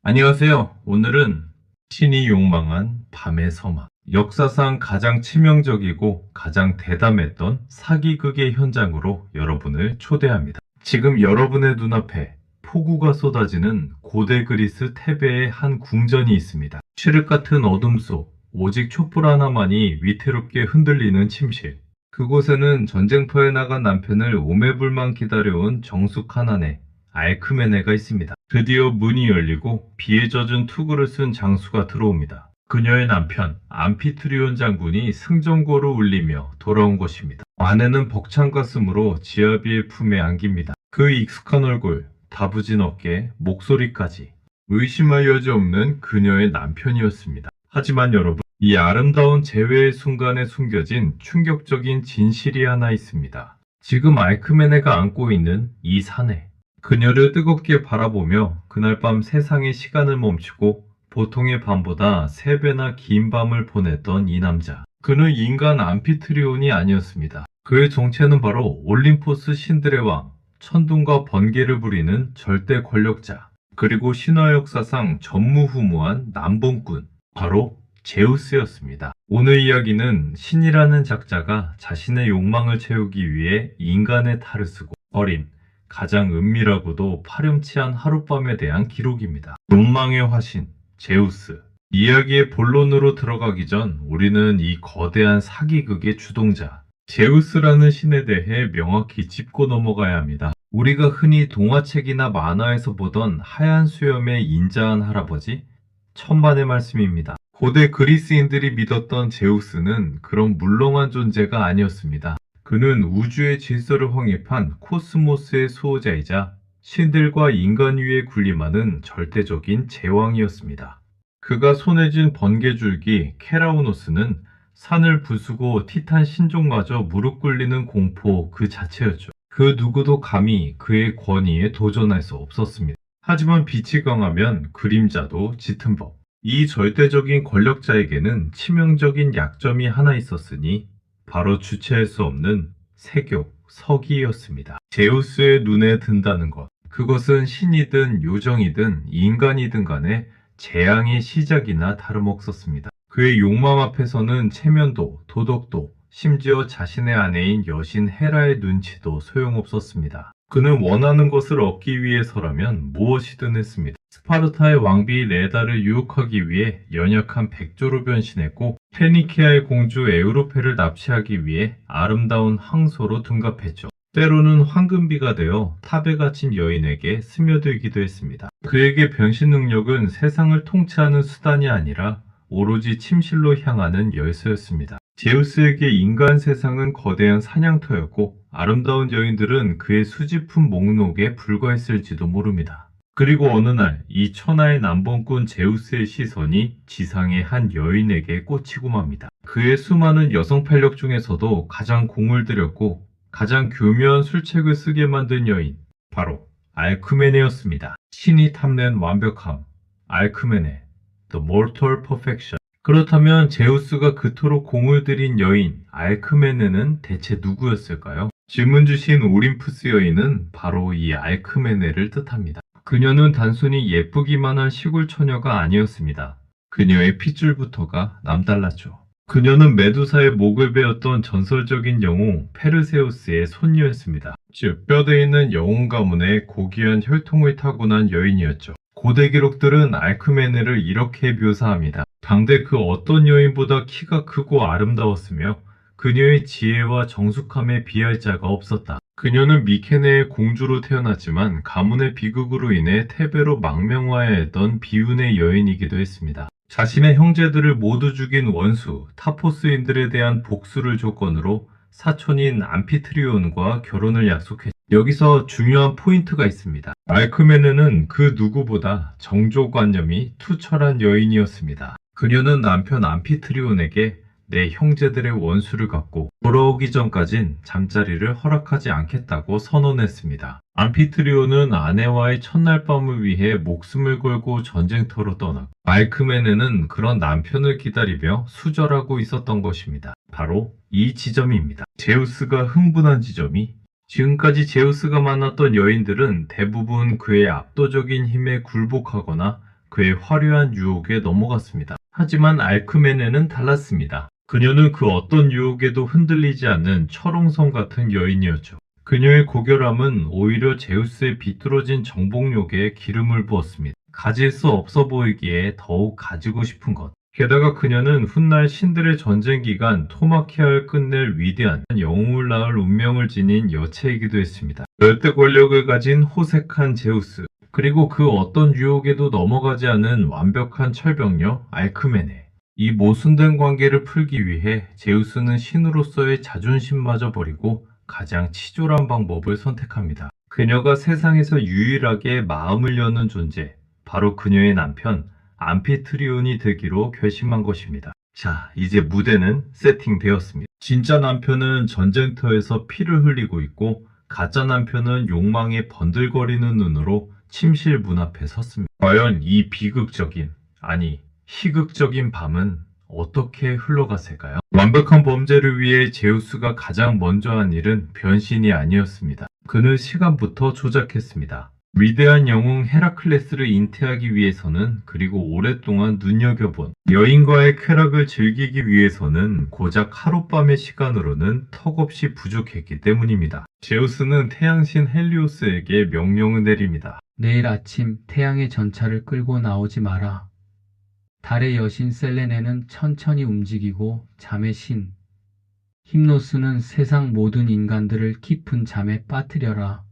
안녕하세요. 오늘은 신이 욕망한 밤의 서막. 역사상 가장 치명적이고 가장 대담했던 사기극의 현장으로 여러분을 초대합니다. 지금 여러분의 눈앞에 폭우가 쏟아지는 고대 그리스 테베의 한 궁전이 있습니다. 칠흑 같은 어둠 속 오직 촛불 하나만이 위태롭게 흔들리는 침실. 그곳에는 전쟁터에 나간 남편을 오매불망 기다려온 정숙한 아내 알크메네가 있습니다. 드디어 문이 열리고 비에 젖은 투구를 쓴 장수가 들어옵니다. 그녀의 남편 암피트리온 장군이 승전고를 울리며 돌아온 것입니다. 아내는 벅찬 가슴으로 지아비의 품에 안깁니다. 그 익숙한 얼굴, 다부진 어깨, 목소리까지 의심할 여지 없는 그녀의 남편이었습니다. 하지만 여러분, 이 아름다운 재회의 순간에 숨겨진 충격적인 진실이 하나 있습니다. 지금 알크메네가 안고 있는 이 사내, 그녀를 뜨겁게 바라보며 그날 밤 세상의 시간을 멈추고 보통의 밤보다 3배나 긴 밤을 보냈던 이 남자. 그는 인간 암피트리온이 아니었습니다. 그의 정체는 바로 올림포스 신들의 왕, 천둥과 번개를 부리는 절대 권력자, 그리고 신화 역사상 전무후무한 남봉꾼, 바로 제우스였습니다. 오늘 이야기는 신이라는 작자가 자신의 욕망을 채우기 위해 인간의 탈을 쓰고 버린 가장 은밀하고도 파렴치한 하룻밤에 대한 기록입니다. 욕망의 화신, 제우스. 이야기의 본론으로 들어가기 전 우리는 이 거대한 사기극의 주동자, 제우스라는 신에 대해 명확히 짚고 넘어가야 합니다. 우리가 흔히 동화책이나 만화에서 보던 하얀 수염의 인자한 할아버지, 천만의 말씀입니다. 고대 그리스인들이 믿었던 제우스는 그런 물렁한 존재가 아니었습니다. 그는 우주의 질서를 확립한 코스모스의 수호자이자 신들과 인간 위에 군림하는 절대적인 제왕이었습니다. 그가 손에 쥔 번개줄기 케라우노스는 산을 부수고 티탄 신족마저 무릎 꿇리는 공포 그 자체였죠. 그 누구도 감히 그의 권위에 도전할 수 없었습니다. 하지만 빛이 강하면 그림자도 짙은 법. 이 절대적인 권력자에게는 치명적인 약점이 하나 있었으니 바로 주체할 수 없는 세교, 서기였습니다. 제우스의 눈에 든다는 것. 그것은 신이든 요정이든 인간이든 간에 재앙의 시작이나 다름없었습니다. 그의 욕망 앞에서는 체면도, 도덕도, 심지어 자신의 아내인 여신 헤라의 눈치도 소용없었습니다. 그는 원하는 것을 얻기 위해서라면 무엇이든 했습니다. 스파르타의 왕비 레다를 유혹하기 위해 연약한 백조로 변신했고 페니키아의 공주 에우로페를 납치하기 위해 아름다운 황소로 둔갑했죠. 때로는 황금비가 되어 탑에 갇힌 여인에게 스며들기도 했습니다. 그에게 변신 능력은 세상을 통치하는 수단이 아니라 오로지 침실로 향하는 열쇠였습니다. 제우스에게 인간 세상은 거대한 사냥터였고 아름다운 여인들은 그의 수집품 목록에 불과했을지도 모릅니다. 그리고 어느 날 이 천하의 남봉꾼 제우스의 시선이 지상의 한 여인에게 꽂히고 맙니다. 그의 수많은 여성 팔력 중에서도 가장 공을 들였고 가장 교묘한 술책을 쓰게 만든 여인, 바로 알크메네였습니다. 신이 탐낸 완벽함, 알크메네, The Mortal Perfection. 그렇다면 제우스가 그토록 공을 들인 여인 알크메네는 대체 누구였을까요? 질문 주신 올림푸스 여인은 바로 이 알크메네를 뜻합니다. 그녀는 단순히 예쁘기만 한 시골 처녀가 아니었습니다. 그녀의 핏줄부터가 남달랐죠. 그녀는 메두사의 목을 베었던 전설적인 영웅 페르세우스의 손녀였습니다. 즉 뼈대 있는 영웅 가문의 고귀한 혈통을 타고난 여인이었죠. 고대 기록들은 알크메네를 이렇게 묘사합니다. 당대 그 어떤 여인보다 키가 크고 아름다웠으며 그녀의 지혜와 정숙함에 비할 자가 없었다. 그녀는 미케네의 공주로 태어났지만 가문의 비극으로 인해 테베로 망명하여 했던 비운의 여인이기도 했습니다. 자신의 형제들을 모두 죽인 원수 타포스인들에 대한 복수를 조건으로 사촌인 암피트리온과 결혼을 약속했죠. 여기서 중요한 포인트가 있습니다. 알크메네는 그 누구보다 정조관념이 투철한 여인이었습니다. 그녀는 남편 암피트리온에게 내 형제들의 원수를 갚고 돌아오기 전까진 잠자리를 허락하지 않겠다고 선언했습니다. 암피트리온은 아내와의 첫날 밤을 위해 목숨을 걸고 전쟁터로 떠나고 알크메네는 그런 남편을 기다리며 수절하고 있었던 것입니다. 바로 이 지점입니다. 제우스가 흥분한 지점이 지금까지 제우스가 만났던 여인들은 대부분 그의 압도적인 힘에 굴복하거나 그의 화려한 유혹에 넘어갔습니다. 하지만 알크메네는 달랐습니다. 그녀는 그 어떤 유혹에도 흔들리지 않는 철옹성 같은 여인이었죠. 그녀의 고결함은 오히려 제우스의 비뚤어진 정복욕에 기름을 부었습니다. 가질 수 없어 보이기에 더욱 가지고 싶은 것. 게다가 그녀는 훗날 신들의 전쟁 기간 토마키아를 끝낼 위대한 영웅을 낳을 운명을 지닌 여체이기도 했습니다. 열대 권력을 가진 호색한 제우스, 그리고 그 어떤 유혹에도 넘어가지 않은 완벽한 철벽녀 알크메네. 이 모순된 관계를 풀기 위해 제우스는 신으로서의 자존심마저 버리고 가장 치졸한 방법을 선택합니다. 그녀가 세상에서 유일하게 마음을 여는 존재, 바로 그녀의 남편 암피트리온이 되기로 결심한 것입니다. 자, 이제 무대는 세팅되었습니다. 진짜 남편은 전쟁터에서 피를 흘리고 있고 가짜 남편은 욕망에 번들거리는 눈으로 침실 문 앞에 섰습니다. 과연 이 비극적인, 아니 희극적인 밤은 어떻게 흘러갔을까요? 완벽한 범죄를 위해 제우스가 가장 먼저 한 일은 변신이 아니었습니다. 그는 시간부터 조작했습니다. 위대한 영웅 헤라클레스를 잉태하기 위해서는, 그리고 오랫동안 눈여겨본 여인과의 쾌락을 즐기기 위해서는 고작 하룻밤의 시간으로는 턱없이 부족했기 때문입니다. 제우스는 태양신 헬리오스에게 명령을 내립니다. 내일 아침 태양의 전차를 끌고 나오지 마라. 달의 여신 셀레네는 천천히 움직이고 잠의 신 힘노스는 세상 모든 인간들을 깊은 잠에 빠뜨려라.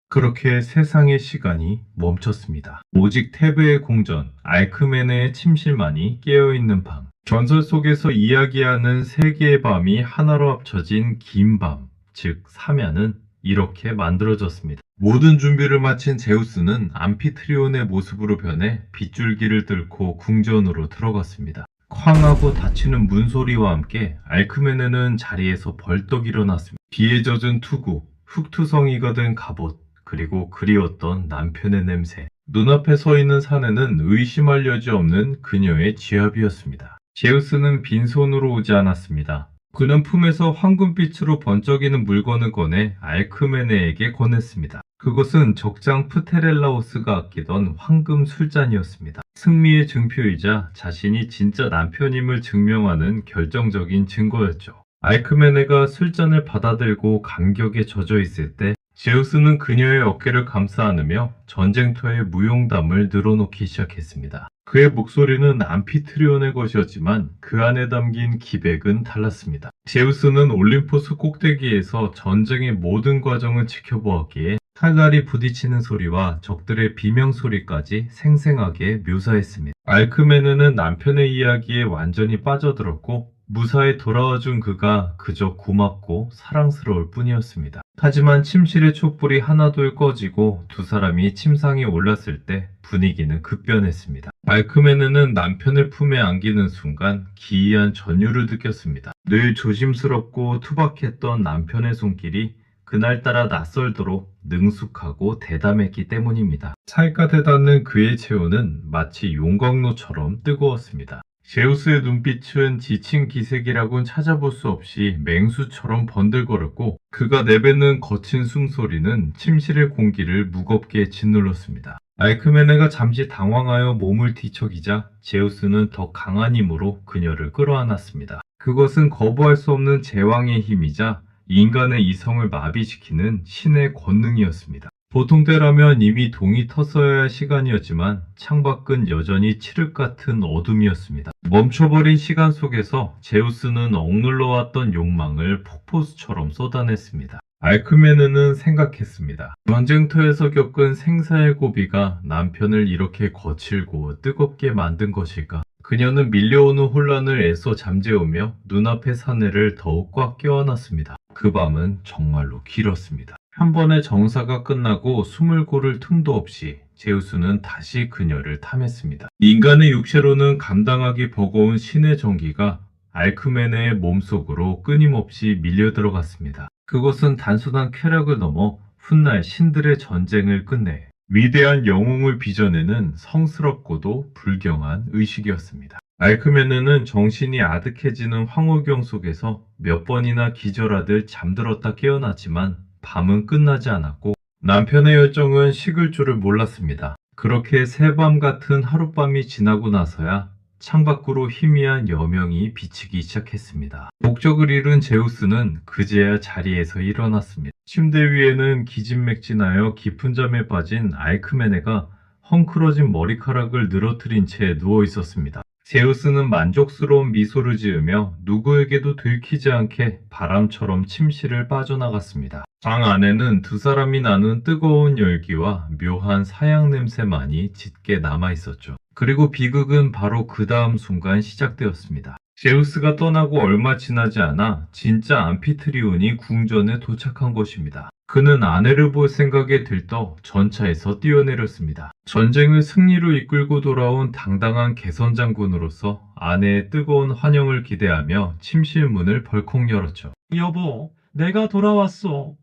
그렇게 세상의 시간이 멈췄습니다. 오직 테베의 궁전, 알크메네의 침실만이 깨어있는 밤. 전설 속에서 이야기하는 세 개의 밤이 하나로 합쳐진 긴 밤, 즉 사면은 이렇게 만들어졌습니다. 모든 준비를 마친 제우스는 암피트리온의 모습으로 변해 빗줄기를 뚫고 궁전으로 들어갔습니다. 쾅하고 닫히는 문소리와 함께 알크메네는 자리에서 벌떡 일어났습니다. 비에 젖은 투구, 흙투성이가 된 갑옷, 그리고 그리웠던 남편의 냄새. 눈앞에 서 있는 사내는 의심할 여지 없는 그녀의 지압이었습니다. 제우스는 빈손으로 오지 않았습니다. 그는 품에서 황금빛으로 번쩍이는 물건을 꺼내 알크메네에게 건넸습니다. 그것은 적장 프테렐라오스가 아끼던 황금 술잔이었습니다. 승리의 증표이자 자신이 진짜 남편임을 증명하는 결정적인 증거였죠. 알크메네가 술잔을 받아들고 감격에 젖어 있을 때 제우스는 그녀의 어깨를 감싸 안으며 전쟁터의 무용담을 늘어놓기 시작했습니다. 그의 목소리는 암피트리온의 것이었지만 그 안에 담긴 기백은 달랐습니다. 제우스는 올림포스 꼭대기에서 전쟁의 모든 과정을 지켜보았기에 칼날이 부딪히는 소리와 적들의 비명 소리까지 생생하게 묘사했습니다. 알크메네는 남편의 이야기에 완전히 빠져들었고 무사히 돌아와준 그가 그저 고맙고 사랑스러울 뿐이었습니다. 하지만 침실의 촛불이 하나둘 꺼지고 두 사람이 침상에 올랐을 때 분위기는 급변했습니다. 알크메네는 남편을 품에 안기는 순간 기이한 전율을 느꼈습니다. 늘 조심스럽고 투박했던 남편의 손길이 그날따라 낯설도록 능숙하고 대담했기 때문입니다. 살갗에 닿는 그의 체온은 마치 용광로처럼 뜨거웠습니다. 제우스의 눈빛은 지친 기색이라곤 찾아볼 수 없이 맹수처럼 번들거렸고 그가 내뱉는 거친 숨소리는 침실의 공기를 무겁게 짓눌렀습니다. 알크메네가 잠시 당황하여 몸을 뒤척이자 제우스는 더 강한 힘으로 그녀를 끌어안았습니다. 그것은 거부할 수 없는 제왕의 힘이자 인간의 이성을 마비시키는 신의 권능이었습니다. 보통 때라면 이미 동이 텄어야 할 시간이었지만 창밖은 여전히 칠흑 같은 어둠이었습니다. 멈춰버린 시간 속에서 제우스는 억눌러왔던 욕망을 폭포수처럼 쏟아냈습니다. 알크메네는 생각했습니다. 전쟁터에서 겪은 생사의 고비가 남편을 이렇게 거칠고 뜨겁게 만든 것일까? 그녀는 밀려오는 혼란을 애써 잠재우며 눈앞의 사내를 더욱 꽉 껴안았습니다. 그 밤은 정말로 길었습니다. 한 번의 정사가 끝나고 숨을 고를 틈도 없이 제우스는 다시 그녀를 탐했습니다. 인간의 육체로는 감당하기 버거운 신의 정기가 알크메네의 몸속으로 끊임없이 밀려 들어갔습니다. 그것은 단순한 쾌락을 넘어 훗날 신들의 전쟁을 끝내 위대한 영웅을 빚어내는 성스럽고도 불경한 의식이었습니다. 알크메네는 정신이 아득해지는 황홀경 속에서 몇 번이나 기절하듯 잠들었다 깨어났지만 밤은 끝나지 않았고 남편의 열정은 식을 줄을 몰랐습니다. 그렇게 새밤 같은 하룻밤이 지나고 나서야 창밖으로 희미한 여명이 비치기 시작했습니다. 목적을 잃은 제우스는 그제야 자리에서 일어났습니다. 침대 위에는 기진맥진하여 깊은 잠에 빠진 알크메네가 헝클어진 머리카락을 늘어뜨린 채 누워 있었습니다. 제우스는 만족스러운 미소를 지으며 누구에게도 들키지 않게 바람처럼 침실을 빠져나갔습니다. 방 안에는 두 사람이 나눈 뜨거운 열기와 묘한 사양 냄새만이 짙게 남아 있었죠. 그리고 비극은 바로 그 다음 순간 시작되었습니다. 제우스가 떠나고 얼마 지나지 않아 진짜 암피트리온이 궁전에 도착한 것입니다. 그는 아내를 볼 생각에 들떠 전차에서 뛰어내렸습니다. 전쟁을 승리로 이끌고 돌아온 당당한 개선장군으로서 아내의 뜨거운 환영을 기대하며 침실 문을 벌컥 열었죠. 여보, 내가 돌아왔소.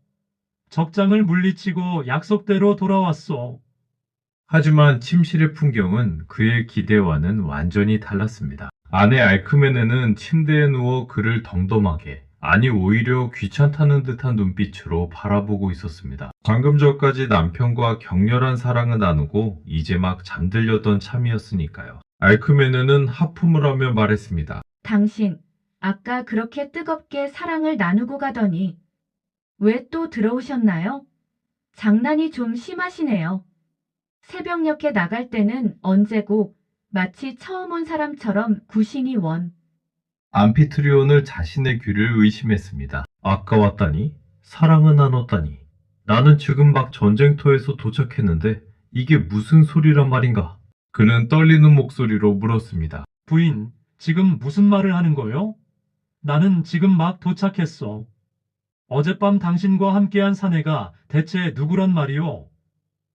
적장을 물리치고 약속대로 돌아왔소. 하지만 침실의 풍경은 그의 기대와는 완전히 달랐습니다. 아내 알크메네는 침대에 누워 그를 덤덤하게, 아니 오히려 귀찮다는 듯한 눈빛으로 바라보고 있었습니다. 방금 전까지 남편과 격렬한 사랑을 나누고 이제 막 잠들려던 참이었으니까요. 알크메네는 하품을 하며 말했습니다. 당신, 아까 그렇게 뜨겁게 사랑을 나누고 가더니 왜 또 들어오셨나요? 장난이 좀 심하시네요. 새벽녘에 나갈 때는 언제고 마치 처음 온 사람처럼 구신이 원. 암피트리온을 자신의 귀를 의심했습니다. 아까 왔다니? 사랑을 나눴다니? 나는 지금 막 전쟁터에서 도착했는데 이게 무슨 소리란 말인가? 그는 떨리는 목소리로 물었습니다. 부인, 지금 무슨 말을 하는 거요? 나는 지금 막 도착했어. 어젯밤 당신과 함께한 사내가 대체 누구란 말이오?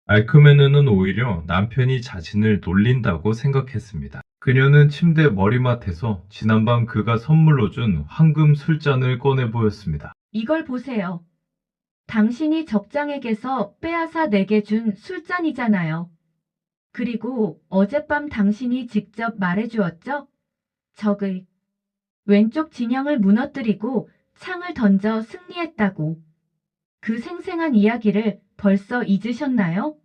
알크메네는 오히려 남편이 자신을 놀린다고 생각했습니다. 그녀는 침대 머리맡에서 지난밤 그가 선물로 준 황금 술잔을 꺼내 보였습니다. 이걸 보세요. 당신이 적장에게서 빼앗아 내게 준 술잔이잖아요. 그리고 어젯밤 당신이 직접 말해주었죠? 적의 왼쪽 진영을 무너뜨리고 창을 던져 승리했다고. 그 생생한 이야기를 벌써 잊으셨나요?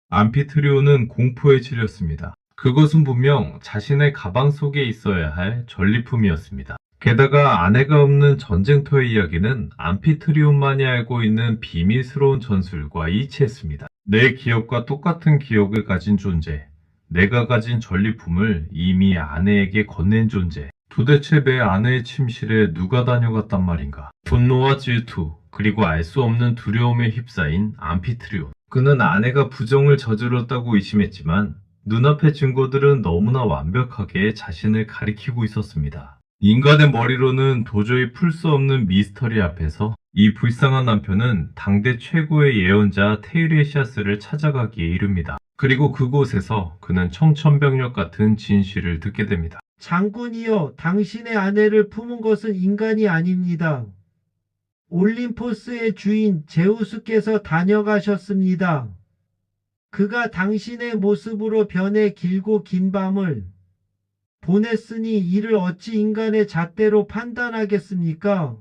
암피트리온은 공포에 질렸습니다. 그것은 분명 자신의 가방 속에 있어야 할 전리품이었습니다. 게다가 아내가 없는 전쟁터의 이야기는 암피트리온만이 알고 있는 비밀스러운 전술과 일치했습니다. 내 기억과 똑같은 기억을 가진 존재, 내가 가진 전리품을 이미 아내에게 건넨 존재, 도대체 내 아내의 침실에 누가 다녀갔단 말인가? 분노와 질투, 그리고 알 수 없는 두려움에 휩싸인 암피트리온. 그는 아내가 부정을 저질렀다고 의심했지만 눈앞의 증거들은 너무나 완벽하게 자신을 가리키고 있었습니다. 인간의 머리로는 도저히 풀 수 없는 미스터리 앞에서 이 불쌍한 남편은 당대 최고의 예언자 테이레시아스를 찾아가기에 이릅니다. 그리고 그곳에서 그는 청천벽력 같은 진실을 듣게 됩니다. 장군이여, 당신의 아내를 품은 것은 인간이 아닙니다. 올림포스의 주인 제우스께서 다녀가셨습니다. 그가 당신의 모습으로 변해 길고 긴 밤을 보냈으니 이를 어찌 인간의 잣대로 판단하겠습니까?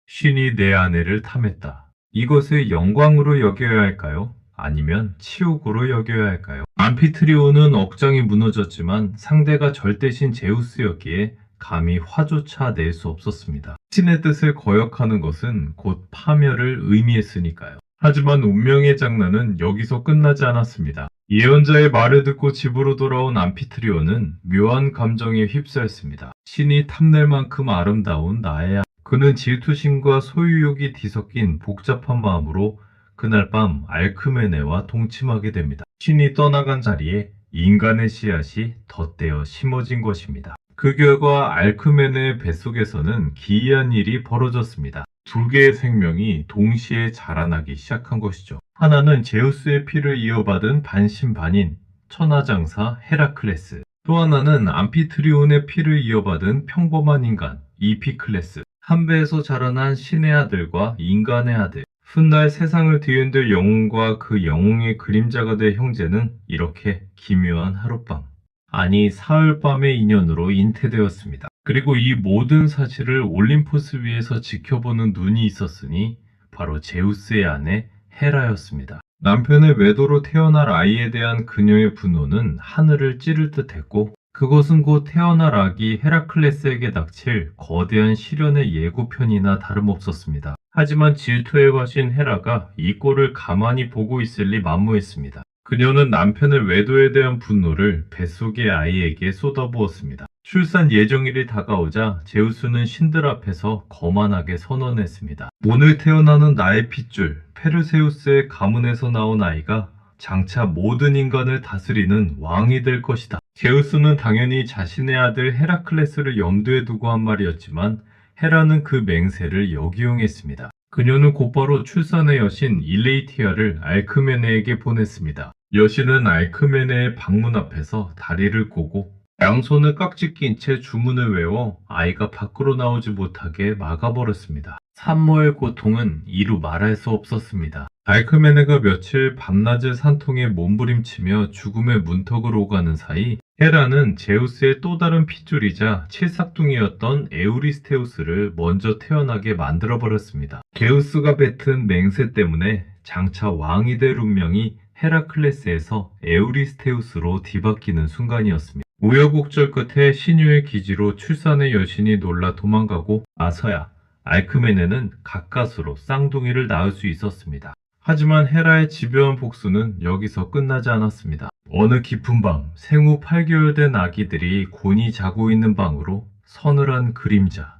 신이 내 아내를 탐했다. 이것을 영광으로 여겨야 할까요? 아니면 치욕으로 여겨야 할까요? 암피트리온은 억장이 무너졌지만 상대가 절대신 제우스였기에 감히 화조차 낼 수 없었습니다. 신의 뜻을 거역하는 것은 곧 파멸을 의미했으니까요. 하지만 운명의 장난은 여기서 끝나지 않았습니다. 예언자의 말을 듣고 집으로 돌아온 암피트리온은 묘한 감정에 휩싸였습니다. 신이 탐낼 만큼 아름다운 나의 그는 질투심과 소유욕이 뒤섞인 복잡한 마음으로 그날 밤 알크메네와 동침하게 됩니다. 신이 떠나간 자리에 인간의 씨앗이 덧대어 심어진 것입니다. 그 결과 알크메네의 뱃속에서는 기이한 일이 벌어졌습니다. 두 개의 생명이 동시에 자라나기 시작한 것이죠. 하나는 제우스의 피를 이어받은 반신반인 천하장사 헤라클레스, 또 하나는 암피트리온의 피를 이어받은 평범한 인간 이피클레스. 한 배에서 자라난 신의 아들과 인간의 아들, 훗날 세상을 뒤흔들 영웅과 그 영웅의 그림자가 될 형제는 이렇게 기묘한 하룻밤, 아니 사흘밤의 인연으로 잉태되었습니다. 그리고 이 모든 사실을 올림포스 위에서 지켜보는 눈이 있었으니 바로 제우스의 아내 헤라였습니다. 남편의 외도로 태어날 아이에 대한 그녀의 분노는 하늘을 찌를 듯했고 그것은 곧 태어날 아기 헤라클레스에게 닥칠 거대한 시련의 예고편이나 다름없었습니다. 하지만 질투의 화신 헤라가 이 꼴을 가만히 보고 있을 리 만무했습니다. 그녀는 남편의 외도에 대한 분노를 뱃속의 아이에게 쏟아부었습니다. 출산 예정일이 다가오자 제우스는 신들 앞에서 거만하게 선언했습니다. 오늘 태어나는 나의 핏줄 페르세우스의 가문에서 나온 아이가 장차 모든 인간을 다스리는 왕이 될 것이다. 제우스는 당연히 자신의 아들 헤라클레스를 염두에 두고 한 말이었지만 헤라는 그 맹세를 역이용했습니다. 그녀는 곧바로 출산의 여신 일레이티아를 알크메네에게 보냈습니다. 여신은 알크메네의 방문 앞에서 다리를 꼬고 양손을 깍지 낀 채 주문을 외워 아이가 밖으로 나오지 못하게 막아버렸습니다. 산모의 고통은 이루 말할 수 없었습니다. 알크메네가 며칠 밤낮을 산통에 몸부림치며 죽음의 문턱을 오가는 사이 헤라는 제우스의 또 다른 핏줄이자 칠삭둥이였던 에우리스테우스를 먼저 태어나게 만들어버렸습니다. 제우스가 뱉은 맹세 때문에 장차 왕이 될 운명이 헤라클레스에서 에우리스테우스로 뒤바뀌는 순간이었습니다. 우여곡절 끝에 신유의 기지로 출산의 여신이 놀라 도망가고 나서야 알크메네는 가까스로 쌍둥이를 낳을 수 있었습니다. 하지만 헤라의 집요한 복수는 여기서 끝나지 않았습니다. 어느 깊은 밤 생후 8개월 된 아기들이 곤히 자고 있는 방으로 서늘한 그림자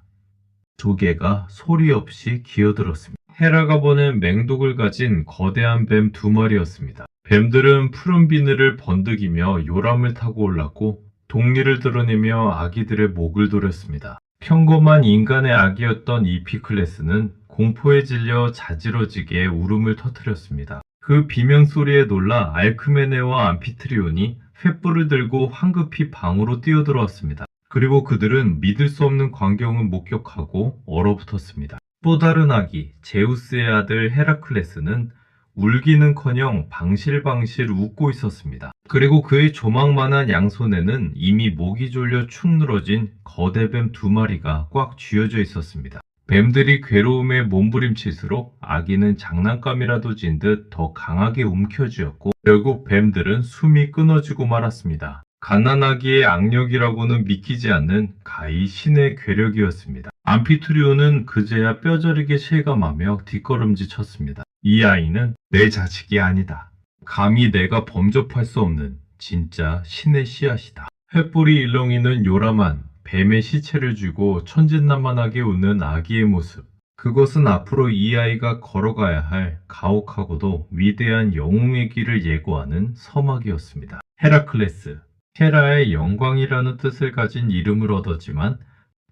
두 개가 소리 없이 기어들었습니다. 헤라가 보낸 맹독을 가진 거대한 뱀 2마리였습니다. 뱀들은 푸른 비늘을 번득이며 요람을 타고 올랐고 독리를 드러내며 아기들의 목을 도렸습니다. 평범한 인간의 아기였던 이피클레스는 공포에 질려 자지러지게 울음을 터뜨렸습니다. 그 비명소리에 놀라 알크메네와 암피트리온이 횃불을 들고 황급히 방으로 뛰어들어왔습니다. 그리고 그들은 믿을 수 없는 광경을 목격하고 얼어붙었습니다. 또 다른 아기 제우스의 아들 헤라클레스는 울기는커녕 방실방실 웃고 있었습니다. 그리고 그의 조망만한 양손에는 이미 목이 졸려 축 늘어진 거대 뱀 2마리가 꽉 쥐어져 있었습니다. 뱀들이 괴로움에 몸부림칠수록 아기는 장난감이라도 진 듯 더 강하게 움켜쥐었고 결국 뱀들은 숨이 끊어지고 말았습니다. 갓난아기의 악력이라고는 믿기지 않는 가히 신의 괴력이었습니다. 암피투리온은 그제야 뼈저리게 실감하며 뒷걸음질 쳤습니다. 이 아이는 내 자식이 아니다. 감히 내가 범접할 수 없는 진짜 신의 씨앗이다. 횃불이 일렁이는 요람한 뱀의 시체를 쥐고 천진난만하게 웃는 아기의 모습. 그것은 앞으로 이 아이가 걸어가야 할 가혹하고도 위대한 영웅의 길을 예고하는 서막이었습니다. 헤라클레스. 헤라의 영광이라는 뜻을 가진 이름을 얻었지만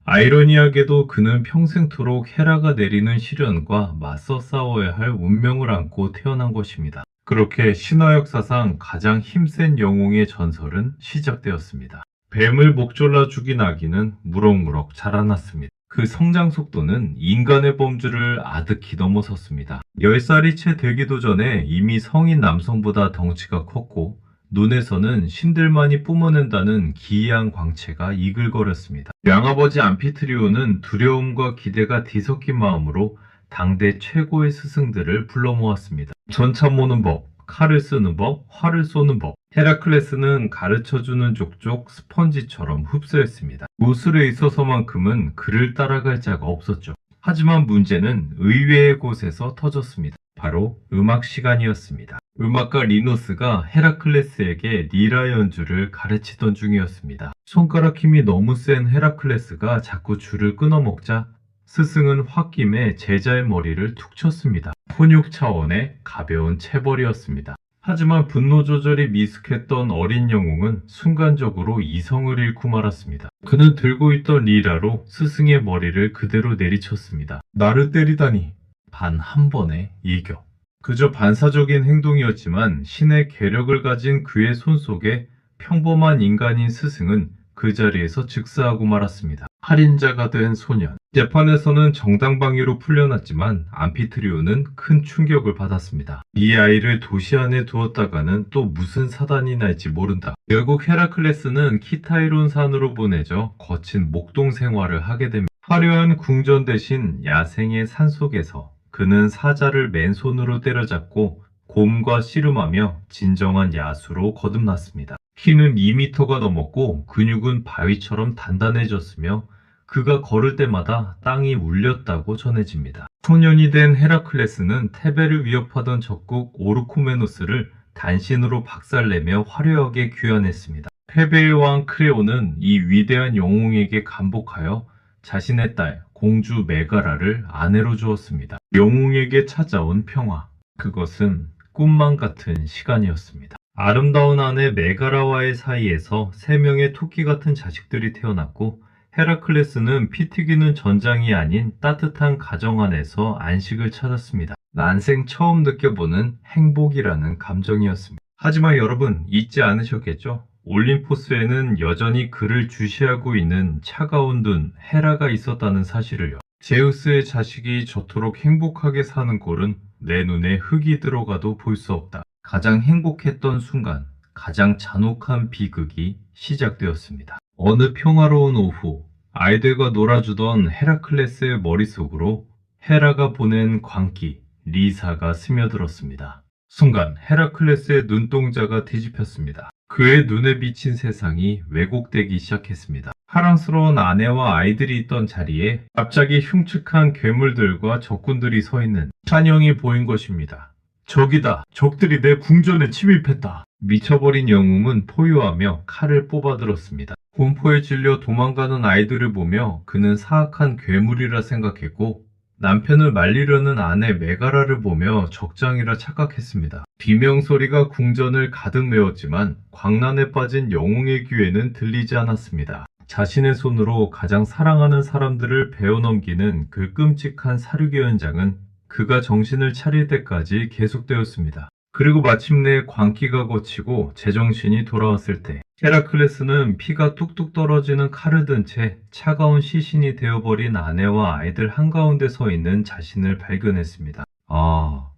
아이러니하게도 그는 평생토록 헤라가 내리는 시련과 맞서 싸워야 할 운명을 안고 태어난 것입니다. 그렇게 신화 역사상 가장 힘센 영웅의 전설은 시작되었습니다. 뱀을 목졸라 죽인 아기는 무럭무럭 자라났습니다. 그 성장 속도는 인간의 범주를 아득히 넘어섰습니다. 10살이 채 되기도 전에 이미 성인 남성보다 덩치가 컸고 눈에서는 신들만이 뿜어낸다는 기이한 광채가 이글거렸습니다. 양아버지 암피트리온은 두려움과 기대가 뒤섞인 마음으로 당대 최고의 스승들을 불러 모았습니다. 전차 모는 법, 칼을 쓰는 법, 활을 쏘는 법. 헤라클레스는 가르쳐주는 족족 스펀지처럼 흡수했습니다. 무술에 있어서만큼은 그를 따라갈 자가 없었죠. 하지만 문제는 의외의 곳에서 터졌습니다. 바로 음악 시간이었습니다. 음악가 리노스가 헤라클레스에게 리라 연주를 가르치던 중이었습니다. 손가락 힘이 너무 센 헤라클레스가 자꾸 줄을 끊어먹자 스승은 홧김에 제자의 머리를 툭 쳤습니다. 훈육 차원의 가벼운 체벌이었습니다. 하지만 분노 조절이 미숙했던 어린 영웅은 순간적으로 이성을 잃고 말았습니다. 그는 들고 있던 리라로 스승의 머리를 그대로 내리쳤습니다. 나를 때리다니. 단 한 번에 이겨. 그저 반사적인 행동이었지만 신의 계력을 가진 그의 손 속에 평범한 인간인 스승은 그 자리에서 즉사하고 말았습니다. 살인자가 된 소년. 재판에서는 정당방위로 풀려났지만 암피트리온은 큰 충격을 받았습니다. 이 아이를 도시 안에 두었다가는 또 무슨 사단이 날지 모른다. 결국 헤라클레스는 키타이론 산으로 보내져 거친 목동 생활을 하게 됩니다. 화려한 궁전 대신 야생의 산속에서 그는 사자를 맨손으로 때려잡고 곰과 씨름하며 진정한 야수로 거듭났습니다. 키는 2m가 넘었고 근육은 바위처럼 단단해졌으며 그가 걸을 때마다 땅이 울렸다고 전해집니다. 소년이 된 헤라클레스는 테베를 위협하던 적국 오르코메노스를 단신으로 박살내며 화려하게 귀환했습니다. 페베의 왕 크레오는 이 위대한 영웅에게 감복하여 자신의 딸 공주 메가라를 아내로 주었습니다. 영웅에게 찾아온 평화, 그것은 꿈만 같은 시간이었습니다. 아름다운 아내 메가라와의 사이에서 3명의 토끼 같은 자식들이 태어났고 헤라클레스는 피 튀기는 전장이 아닌 따뜻한 가정 안에서 안식을 찾았습니다. 난생 처음 느껴보는 행복이라는 감정이었습니다. 하지만 여러분 잊지 않으셨겠죠? 올림포스에는 여전히 그를 주시하고 있는 차가운 눈 헤라가 있었다는 사실을요. 제우스의 자식이 저토록 행복하게 사는 꼴은 내 눈에 흙이 들어가도 볼 수 없다. 가장 행복했던 순간, 가장 잔혹한 비극이 시작되었습니다. 어느 평화로운 오후, 아이들과 놀아주던 헤라클레스의 머릿속으로 헤라가 보낸 광기, 리사가 스며들었습니다. 순간 헤라클레스의 눈동자가 뒤집혔습니다. 그의 눈에 비친 세상이 왜곡되기 시작했습니다. 사랑스러운 아내와 아이들이 있던 자리에 갑자기 흉측한 괴물들과 적군들이 서 있는 찬영이 보인 것입니다. 적이다. 적들이 내 궁전에 침입했다. 미쳐버린 영웅은 포효하며 칼을 뽑아들었습니다. 공포에 질려 도망가는 아이들을 보며 그는 사악한 괴물이라 생각했고 남편을 말리려는 아내 메가라를 보며 적장이라 착각했습니다. 비명소리가 궁전을 가득 메웠지만 광란에 빠진 영웅의 귀에는 들리지 않았습니다. 자신의 손으로 가장 사랑하는 사람들을 베어넘기는 그 끔찍한 사륙의 현장은 그가 정신을 차릴 때까지 계속되었습니다. 그리고 마침내 광기가 걷히고 제정신이 돌아왔을 때 헤라클레스는 피가 뚝뚝 떨어지는 칼을 든 채 차가운 시신이 되어버린 아내와 아이들 한가운데 서 있는 자신을 발견했습니다. 아,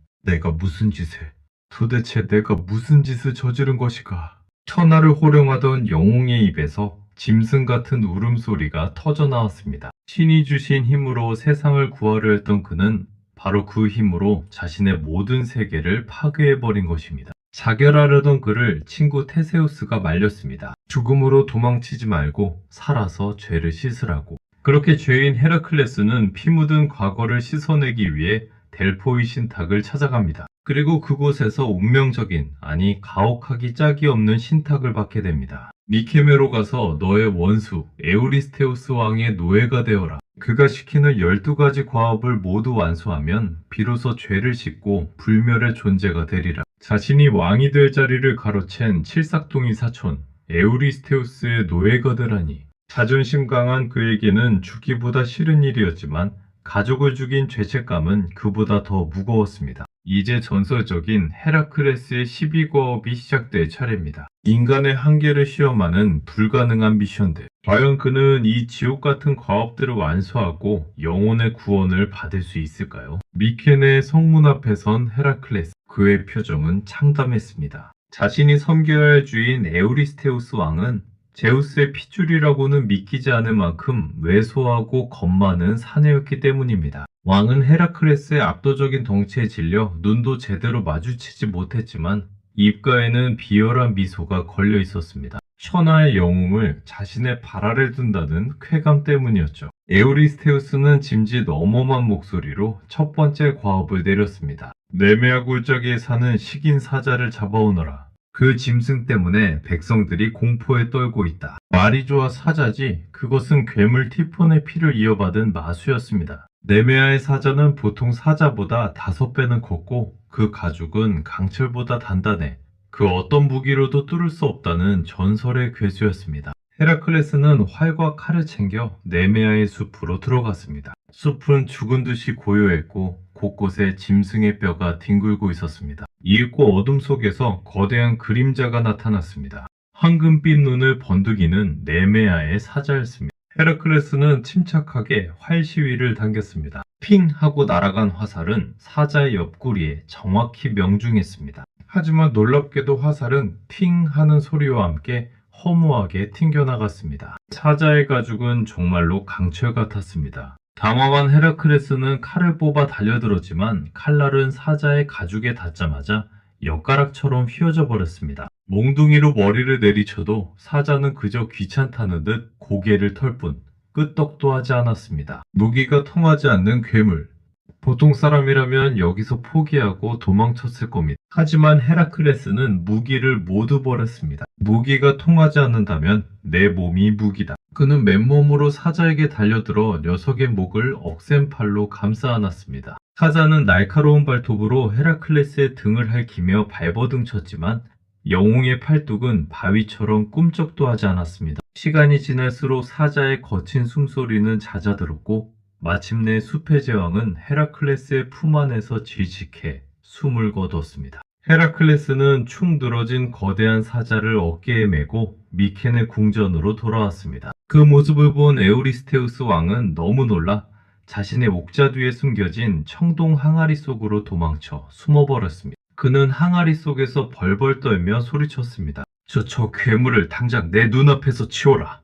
도대체 내가 무슨 짓을 저지른 것이가. 천하를 호령하던 영웅의 입에서 짐승 같은 울음소리가 터져나왔습니다. 신이 주신 힘으로 세상을 구하려 했던 그는 바로 그 힘으로 자신의 모든 세계를 파괴해버린 것입니다. 자결하려던 그를 친구 테세우스가 말렸습니다. 죽음으로 도망치지 말고 살아서 죄를 씻으라고. 그렇게 죄인 헤라클레스는 피 묻은 과거를 씻어내기 위해 델포이 신탁을 찾아갑니다. 그리고 그곳에서 운명적인, 아니 가혹하기 짝이 없는 신탁을 받게 됩니다. 미케메로 가서 너의 원수 에우리스테우스 왕의 노예가 되어라. 그가 시키는 12가지 과업을 모두 완수하면 비로소 죄를 씻고 불멸의 존재가 되리라. 자신이 왕이 될 자리를 가로챈 칠삭둥이 사촌 에우리스테우스의 노예가 되라니. 자존심 강한 그에게는 죽기보다 싫은 일이었지만 가족을 죽인 죄책감은 그보다 더 무거웠습니다. 이제 전설적인 헤라클레스의 12과업이 시작될 차례입니다. 인간의 한계를 시험하는 불가능한 미션들. 과연 그는 이 지옥 같은 과업들을 완수하고 영혼의 구원을 받을 수 있을까요? 미케네의 성문 앞에 선 헤라클레스. 그의 표정은 참담했습니다. 자신이 섬겨야 할 주인 에우리스테우스 왕은 제우스의 핏줄이라고는 믿기지 않을 만큼 왜소하고 겁 많은 사내였기 때문입니다. 왕은 헤라클레스의 압도적인 덩치에 질려 눈도 제대로 마주치지 못했지만 입가에는 비열한 미소가 걸려 있었습니다. 천하의 영웅을 자신의 발 아래 둔다는 쾌감 때문이었죠. 에우리스테우스는 짐짓 엄엄한 목소리로 첫 번째 과업을 내렸습니다. 네메아 골짜기에 사는 식인 사자를 잡아오너라. 그 짐승 때문에 백성들이 공포에 떨고 있다. 말이 좋아 사자지 그것은 괴물 티폰의 피를 이어받은 마수였습니다. 네메아의 사자는 보통 사자보다 5배는 컸고 그 가죽은 강철보다 단단해 그 어떤 무기로도 뚫을 수 없다는 전설의 괴수였습니다. 헤라클레스는 활과 칼을 챙겨 네메아의 숲으로 들어갔습니다. 숲은 죽은 듯이 고요했고 곳곳에 짐승의 뼈가 뒹굴고 있었습니다. 이윽고 어둠 속에서 거대한 그림자가 나타났습니다. 황금빛 눈을 번득이는 네메아의 사자였습니다. 헤라클레스는 침착하게 활 시위를 당겼습니다. 핑 하고 날아간 화살은 사자의 옆구리에 정확히 명중했습니다. 하지만 놀랍게도 화살은 핑 하는 소리와 함께 허무하게 튕겨나갔습니다. 사자의 가죽은 정말로 강철 같았습니다. 당황한 헤라클레스는 칼을 뽑아 달려들었지만 칼날은 사자의 가죽에 닿자마자 엿가락처럼 휘어져 버렸습니다. 몽둥이로 머리를 내리쳐도 사자는 그저 귀찮다는 듯 고개를 털 뿐 끄떡도 하지 않았습니다. 무기가 통하지 않는 괴물. 보통 사람이라면 여기서 포기하고 도망쳤을 겁니다. 하지만 헤라클레스는 무기를 모두 버렸습니다. 무기가 통하지 않는다면 내 몸이 무기다. 그는 맨몸으로 사자에게 달려들어 녀석의 목을 억센 팔로 감싸 안았습니다. 사자는 날카로운 발톱으로 헤라클레스의 등을 핥히며 발버둥 쳤지만 영웅의 팔뚝은 바위처럼 꿈쩍도 하지 않았습니다. 시간이 지날수록 사자의 거친 숨소리는 잦아들었고 마침내 숲의 제왕은 헤라클레스의 품 안에서 질직해 숨을 거두었습니다. 헤라클레스는 축 늘어진 거대한 사자를 어깨에 메고 미케네 궁전으로 돌아왔습니다. 그 모습을 본 에우리스테우스 왕은 너무 놀라 자신의 옥자 뒤에 숨겨진 청동 항아리 속으로 도망쳐 숨어버렸습니다. 그는 항아리 속에서 벌벌 떨며 소리쳤습니다. 저 괴물을 당장 내 눈앞에서 치워라.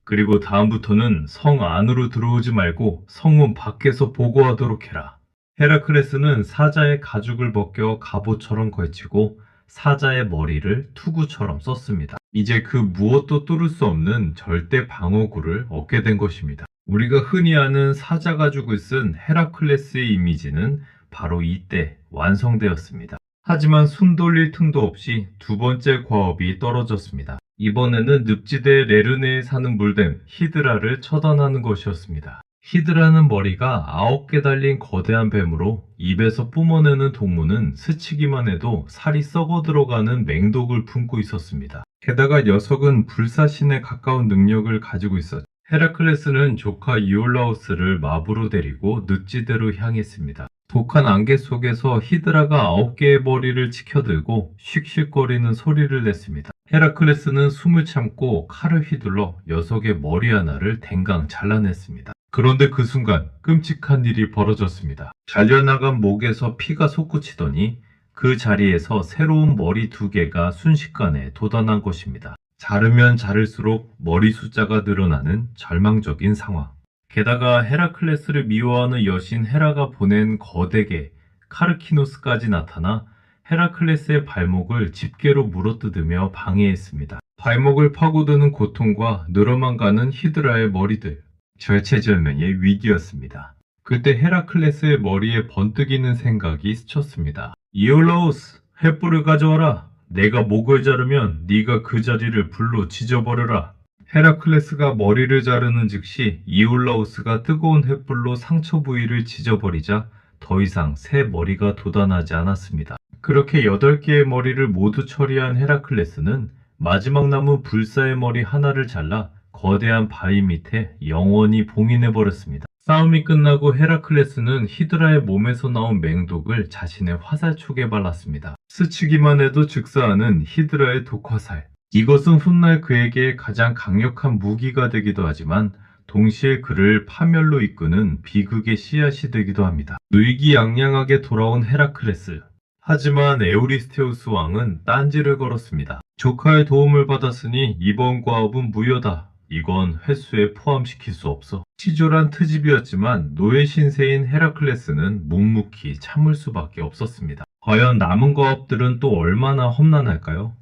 그리고 다음부터는 성 안으로 들어오지 말고 성문 밖에서 보고하도록 해라. 헤라클레스는 사자의 가죽을 벗겨 갑옷처럼 걸치고 사자의 머리를 투구처럼 썼습니다. 이제 그 무엇도 뚫을 수 없는 절대 방어구를 얻게 된 것입니다. 우리가 흔히 아는 사자 가죽을 쓴 헤라클레스의 이미지는 바로 이때 완성되었습니다. 하지만 숨 돌릴 틈도 없이 두 번째 과업이 떨어졌습니다. 이번에는 늪지대 레르네에 사는 물뱀 히드라를 처단하는 것이었습니다. 히드라는 머리가 9개 달린 거대한 뱀으로 입에서 뿜어내는 동무는 스치기만 해도 살이 썩어 들어가는 맹독을 품고 있었습니다. 게다가 녀석은 불사신에 가까운 능력을 가지고 있었죠. 헤라클레스는 조카 이올라우스를 마부로 데리고 늪지대로 향했습니다. 독한 안개 속에서 히드라가 9개의 머리를 치켜들고 슉슉거리는 소리를 냈습니다. 헤라클레스는 숨을 참고 칼을 휘둘러 녀석의 머리 하나를 댕강 잘라냈습니다. 그런데 그 순간 끔찍한 일이 벌어졌습니다. 잘려나간 목에서 피가 솟구치더니 그 자리에서 새로운 머리 2개가 순식간에 돋아난 것입니다. 자르면 자를수록 머리 숫자가 늘어나는 절망적인 상황. 게다가 헤라클레스를 미워하는 여신 헤라가 보낸 거대개 카르키노스까지 나타나 헤라클레스의 발목을 집게로 물어뜯으며 방해했습니다. 발목을 파고드는 고통과 늘어만 가는 히드라의 머리들. 절체절명의 위기였습니다. 그때 헤라클레스의 머리에 번뜩이는 생각이 스쳤습니다. 이올라우스, 횃불을 가져와라. 내가 목을 자르면 네가 그 자리를 불로 지져버려라. 헤라클레스가 머리를 자르는 즉시 이올라우스가 뜨거운 횃불로 상처 부위를 지져버리자 더 이상 새 머리가 돋아나지 않았습니다. 그렇게 8개의 머리를 모두 처리한 헤라클레스는 마지막 남은 불사의 머리 하나를 잘라 거대한 바위 밑에 영원히 봉인해버렸습니다. 싸움이 끝나고 헤라클레스는 히드라의 몸에서 나온 맹독을 자신의 화살촉에 발랐습니다. 스치기만 해도 즉사하는 히드라의 독화살. 이것은 훗날 그에게 가장 강력한 무기가 되기도 하지만 동시에 그를 파멸로 이끄는 비극의 씨앗이 되기도 합니다. 의기양양하게 돌아온 헤라클레스. 하지만 에우리스테우스 왕은 딴지를 걸었습니다. 조카의 도움을 받았으니 이번 과업은 무효다. 이건 횟수에 포함시킬 수 없어. 치졸한 트집이었지만 노예 신세인 헤라클레스는 묵묵히 참을 수밖에 없었습니다. 과연 남은 과업들은 또 얼마나 험난할까요?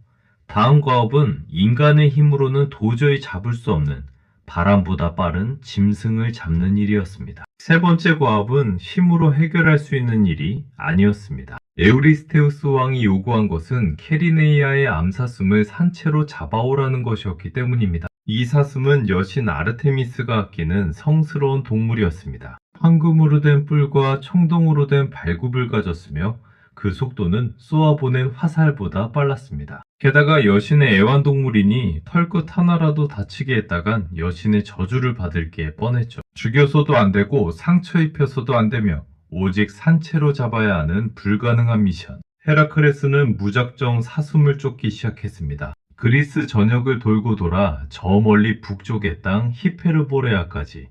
다음 과업은 인간의 힘으로는 도저히 잡을 수 없는 바람보다 빠른 짐승을 잡는 일이었습니다. 세 번째 과업은 힘으로 해결할 수 있는 일이 아니었습니다. 에우리스테우스 왕이 요구한 것은 케리네이아의 암사슴을 산채로 잡아오라는 것이었기 때문입니다. 이 사슴은 여신 아르테미스가 아끼는 성스러운 동물이었습니다. 황금으로 된 뿔과 청동으로 된 발굽을 가졌으며 그 속도는 쏘아보낸 화살보다 빨랐습니다. 게다가 여신의 애완동물이니 털끝 하나라도 다치게 했다간 여신의 저주를 받을 게 뻔했죠. 죽여서도 안 되고 상처 입혀서도 안 되며 오직 산채로 잡아야 하는 불가능한 미션. 헤라클레스는 무작정 사슴을 쫓기 시작했습니다. 그리스 전역을 돌고 돌아 저 멀리 북쪽의 땅 히페르보레아까지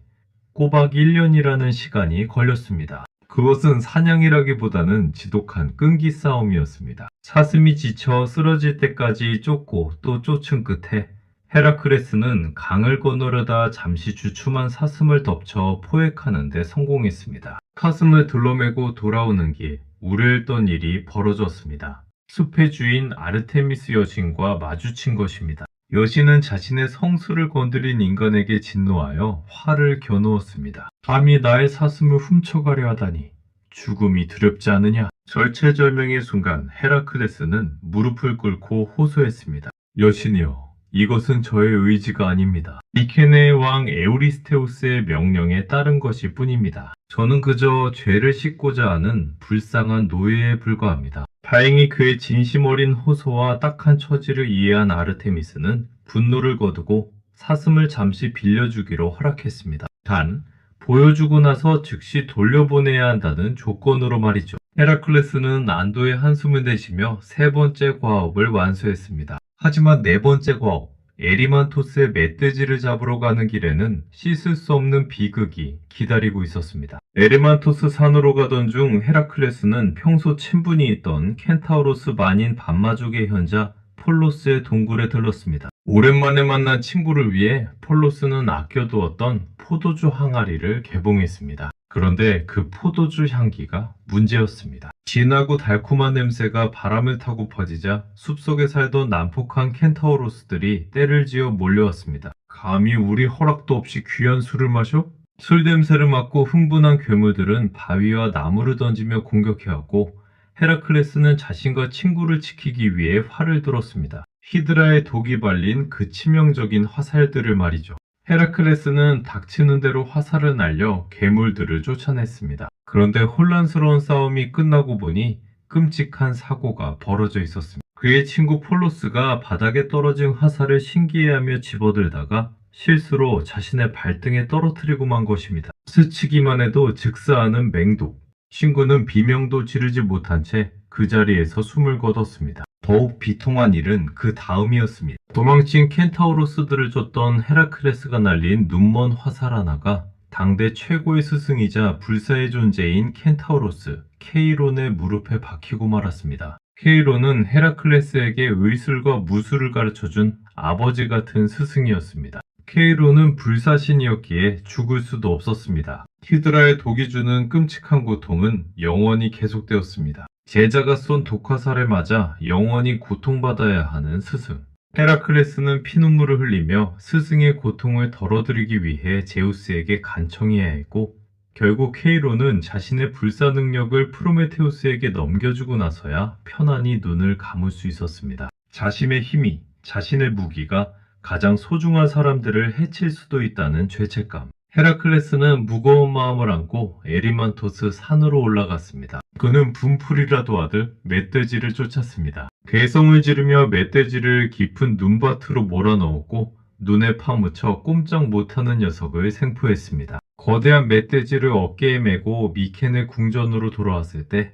꼬박 1년이라는 시간이 걸렸습니다. 그것은 사냥이라기보다는 지독한 끈기 싸움이었습니다. 사슴이 지쳐 쓰러질 때까지 쫓고 또 쫓은 끝에 헤라클레스는 강을 건너려다 잠시 주춤한 사슴을 덮쳐 포획하는 데 성공했습니다. 사슴을 둘러매고 돌아오는 길 우레를 떤 일이 벌어졌습니다. 숲의 주인 아르테미스 여신과 마주친 것입니다. 여신은 자신의 성수를 건드린 인간에게 진노하여 활을 겨누었습니다. 감히 나의 사슴을 훔쳐가려 하다니 죽음이 두렵지 않으냐? 절체절명의 순간 헤라클레스는 무릎을 꿇고 호소했습니다. 여신이여, 이것은 저의 의지가 아닙니다. 미케네의 왕 에우리스테우스의 명령에 따른 것일 뿐입니다. 저는 그저 죄를 씻고자 하는 불쌍한 노예에 불과합니다. 다행히 그의 진심 어린 호소와 딱한 처지를 이해한 아르테미스는 분노를 거두고 사슴을 잠시 빌려주기로 허락했습니다. 단, 보여주고 나서 즉시 돌려보내야 한다는 조건으로 말이죠. 헤라클레스는 안도의 한숨을 내쉬며 세 번째 과업을 완수했습니다. 하지만 네 번째 과업, 에리만토스의 멧돼지를 잡으러 가는 길에는 씻을 수 없는 비극이 기다리고 있었습니다. 에리만토스 산으로 가던 중 헤라클레스는 평소 친분이 있던 켄타우로스 만인 반마족의 현자 폴로스의 동굴에 들렀습니다. 오랜만에 만난 친구를 위해 폴로스는 아껴두었던 포도주 항아리를 개봉했습니다. 그런데 그 포도주 향기가 문제였습니다. 진하고 달콤한 냄새가 바람을 타고 퍼지자 숲속에 살던 난폭한 켄타우로스들이 떼를 지어 몰려왔습니다. 감히 우리 허락도 없이 귀한 술을 마셔? 술 냄새를 맡고 흥분한 괴물들은 바위와 나무를 던지며 공격해왔고 헤라클레스는 자신과 친구를 지키기 위해 활을 들었습니다. 히드라의 독이 발린 그 치명적인 화살들을 말이죠. 헤라클레스는 닥치는 대로 화살을 날려 괴물들을 쫓아냈습니다. 그런데 혼란스러운 싸움이 끝나고 보니 끔찍한 사고가 벌어져 있었습니다. 그의 친구 폴로스가 바닥에 떨어진 화살을 신기해하며 집어들다가 실수로 자신의 발등에 떨어뜨리고 만 것입니다. 스치기만 해도 즉사하는 맹독. 친구는 비명도 지르지 못한 채 그 자리에서 숨을 거뒀습니다. 더욱 비통한 일은 그 다음이었습니다. 도망친 켄타우로스들을 쫓던 헤라클레스가 날린 눈먼 화살 하나가 당대 최고의 스승이자 불사의 존재인 켄타우로스 케이론의 무릎에 박히고 말았습니다. 케이론은 헤라클레스에게 의술과 무술을 가르쳐준 아버지 같은 스승이었습니다. 케이론은 불사신이었기에 죽을 수도 없었습니다. 히드라의 독이 주는 끔찍한 고통은 영원히 계속되었습니다. 제자가 쏜 독화살에 맞아 영원히 고통받아야 하는 스승. 헤라클레스는 피눈물을 흘리며 스승의 고통을 덜어드리기 위해 제우스에게 간청해야 했고 결국 케이론은 자신의 불사 능력을 프로메테우스에게 넘겨주고 나서야 편안히 눈을 감을 수 있었습니다. 자신의 힘이, 자신의 무기가 가장 소중한 사람들을 해칠 수도 있다는 죄책감. 헤라클레스는 무거운 마음을 안고 에리만토스 산으로 올라갔습니다. 그는 분풀이라도 하듯 멧돼지를 쫓았습니다. 괴성을 지르며 멧돼지를 깊은 눈밭으로 몰아넣었고 눈에 파묻혀 꼼짝 못하는 녀석을 생포했습니다. 거대한 멧돼지를 어깨에 메고 미케네 궁전으로 돌아왔을 때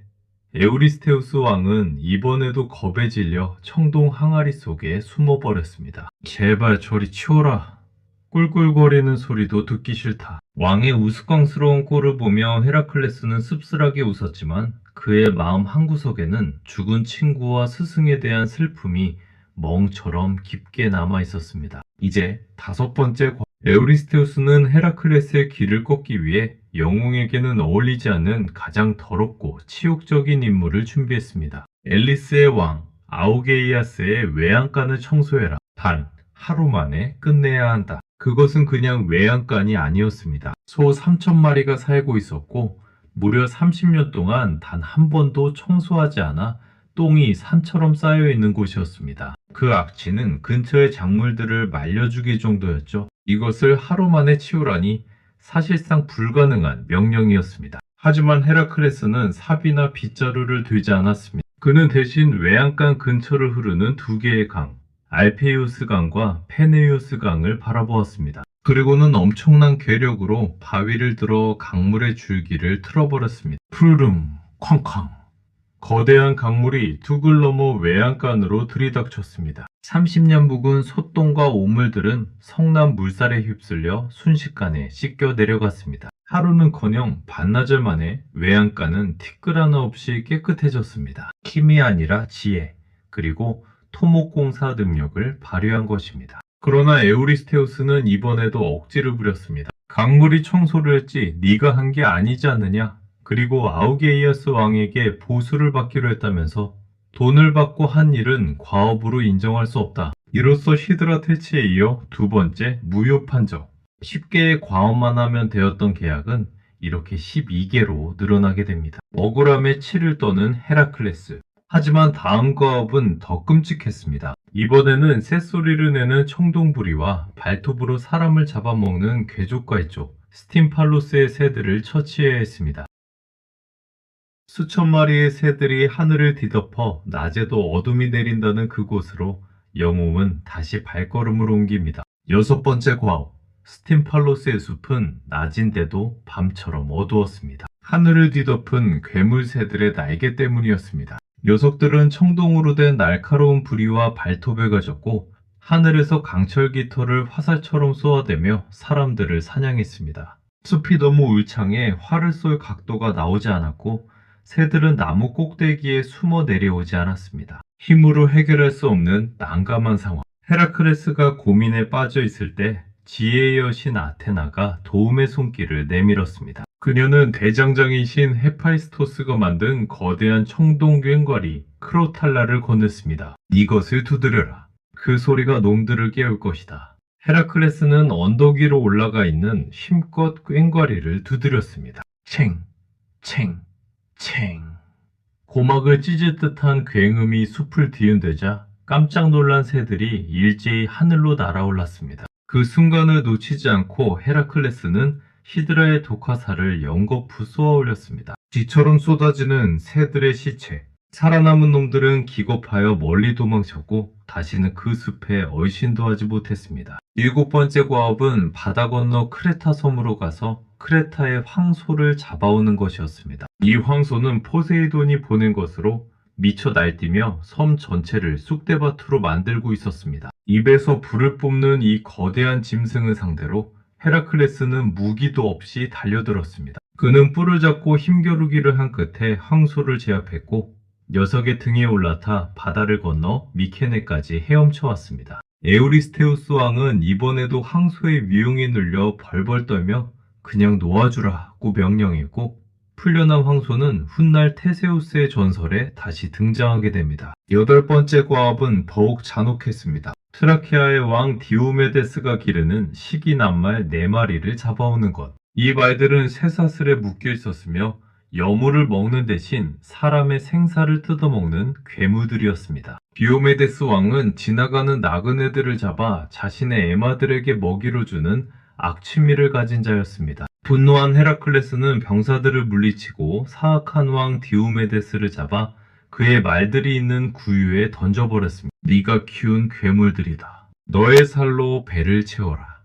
에우리스테우스 왕은 이번에도 겁에 질려 청동 항아리 속에 숨어버렸습니다. 제발 저리 치워라. 꿀꿀거리는 소리도 듣기 싫다. 왕의 우스꽝스러운 꼴을 보며 헤라클레스는 씁쓸하게 웃었지만 그의 마음 한구석에는 죽은 친구와 스승에 대한 슬픔이 멍처럼 깊게 남아 있었습니다. 이제 다섯 번째 에우리스테우스는 헤라클레스의 길을 꺾기 위해 영웅에게는 어울리지 않는 가장 더럽고 치욕적인 임무를 준비했습니다. 앨리스의 왕 아우게이아스의 외양간을 청소해라. 단 하루 만에 끝내야 한다. 그것은 그냥 외양간이 아니었습니다. 소 3,000마리가 살고 있었고 무려 30년 동안 단 한 번도 청소하지 않아 똥이 산처럼 쌓여 있는 곳이었습니다. 그 악취는 근처의 작물들을 말려주기 정도였죠. 이것을 하루 만에 치우라니 사실상 불가능한 명령이었습니다. 하지만 헤라클레스는 삽이나 빗자루를 들지 않았습니다. 그는 대신 외양간 근처를 흐르는 두 개의 강, 알페이우스 강과 페네이우스 강을 바라보았습니다. 그리고는 엄청난 괴력으로 바위를 들어 강물의 줄기를 틀어버렸습니다. 푸르릉, 쾅쾅. 거대한 강물이 둑을 넘어 외양간으로 들이닥쳤습니다. 30년 묵은 솥똥과 오물들은 성난 물살에 휩쓸려 순식간에 씻겨 내려갔습니다. 하루는커녕 반나절 만에 외양간은 티끌 하나 없이 깨끗해졌습니다. 힘이 아니라 지혜, 그리고 토목공사 능력을 발휘한 것입니다. 그러나 에우리스테우스는 이번에도 억지를 부렸습니다. 강물이 청소를 했지 네가 한 게 아니지 않느냐? 그리고 아우게이아스 왕에게 보수를 받기로 했다면서 돈을 받고 한 일은 과업으로 인정할 수 없다. 이로써 히드라 퇴치에 이어 두 번째 무효 판정. 10개의 과업만 하면 되었던 계약은 이렇게 12개로 늘어나게 됩니다. 억울함에 치를 떠는 헤라클레스. 하지만 다음 과업은 더 끔찍했습니다. 이번에는 쇳소리를 내는 청동부리와 발톱으로 사람을 잡아먹는 괴족과이죠. 스팀팔로스의 새들을 처치해야 했습니다. 수천 마리의 새들이 하늘을 뒤덮어 낮에도 어둠이 내린다는 그곳으로 영웅은 다시 발걸음을 옮깁니다. 여섯 번째 과업. 스팀팔로스의 숲은 낮인데도 밤처럼 어두웠습니다. 하늘을 뒤덮은 괴물새들의 날개 때문이었습니다. 녀석들은 청동으로 된 날카로운 부리와 발톱을 가졌고 하늘에서 강철 깃털을 화살처럼 쏘아대며 사람들을 사냥했습니다. 숲이 너무 울창해 활을 쏠 각도가 나오지 않았고 새들은 나무 꼭대기에 숨어 내려오지 않았습니다. 힘으로 해결할 수 없는 난감한 상황. 헤라클레스가 고민에 빠져 있을 때 지혜의 여신 아테나가 도움의 손길을 내밀었습니다. 그녀는 대장장이신 헤파이스토스가 만든 거대한 청동 꽹과리 크로탈라를 건넸습니다. 이것을 두드려라. 그 소리가 놈들을 깨울 것이다. 헤라클레스는 언덕 위로 올라가 있는 힘껏 꽹과리를 두드렸습니다. 챙, 챙, 챙. 고막을 찢을 듯한 굉음이 숲을 뒤흔들자 깜짝 놀란 새들이 일제히 하늘로 날아올랐습니다. 그 순간을 놓치지 않고 헤라클레스는 히드라의 독화살을 연거푸 쏘아 올렸습니다. 쥐처럼 쏟아지는 새들의 시체. 살아남은 놈들은 기겁하여 멀리 도망쳤고 다시는 그 숲에 얼씬도 하지 못했습니다. 일곱 번째 과업은 바다 건너 크레타 섬으로 가서 크레타의 황소를 잡아오는 것이었습니다. 이 황소는 포세이돈이 보낸 것으로 미쳐 날뛰며 섬 전체를 쑥대밭으로 만들고 있었습니다. 입에서 불을 뿜는 이 거대한 짐승을 상대로 헤라클레스는 무기도 없이 달려들었습니다. 그는 뿔을 잡고 힘겨루기를 한 끝에 황소를 제압했고 녀석의 등에 올라타 바다를 건너 미케네까지 헤엄쳐 왔습니다. 에우리스테우스 왕은 이번에도 황소의 위용에 눌려 벌벌 떨며 그냥 놓아주라고 명령했고 풀려난 황소는 훗날 테세우스의 전설에 다시 등장하게 됩니다. 여덟 번째 과업은 더욱 잔혹했습니다. 트라케아의 왕 디오메데스가 기르는 시기 낱말 4마리를 잡아오는 것. 이 말들은 쇠사슬에 묶여 있었으며 여물을 먹는 대신 사람의 생사를 뜯어먹는 괴물들이었습니다. 디오메데스 왕은 지나가는 나그네들을 잡아 자신의 애마들에게 먹이로 주는 악취미를 가진 자였습니다. 분노한 헤라클레스는 병사들을 물리치고 사악한 왕 디오메데스를 잡아 그의 말들이 있는 구유에 던져버렸습니다. 네가 키운 괴물들이다. 너의 살로 배를 채워라.